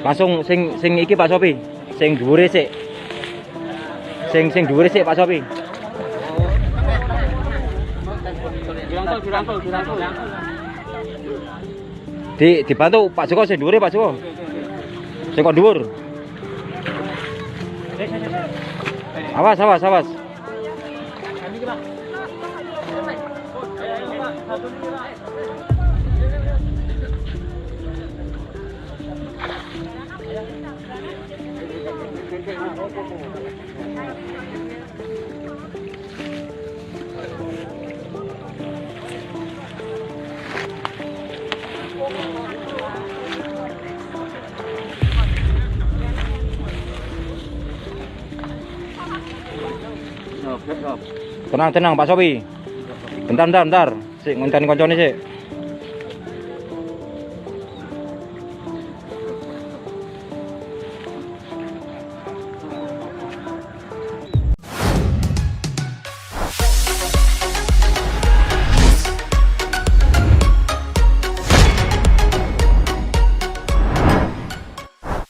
Langsung sing iki Pak Sopi. Sing dhuwure sik. Sing dhuwure sik Pak Sopi. Dirangkul. Dibantu Pak Joko sing dhuwure Pak Joko. Sing kok dhuwur. Awas. Tenang Pak Sopi. Bentar. Sik ngonteni koncone sik.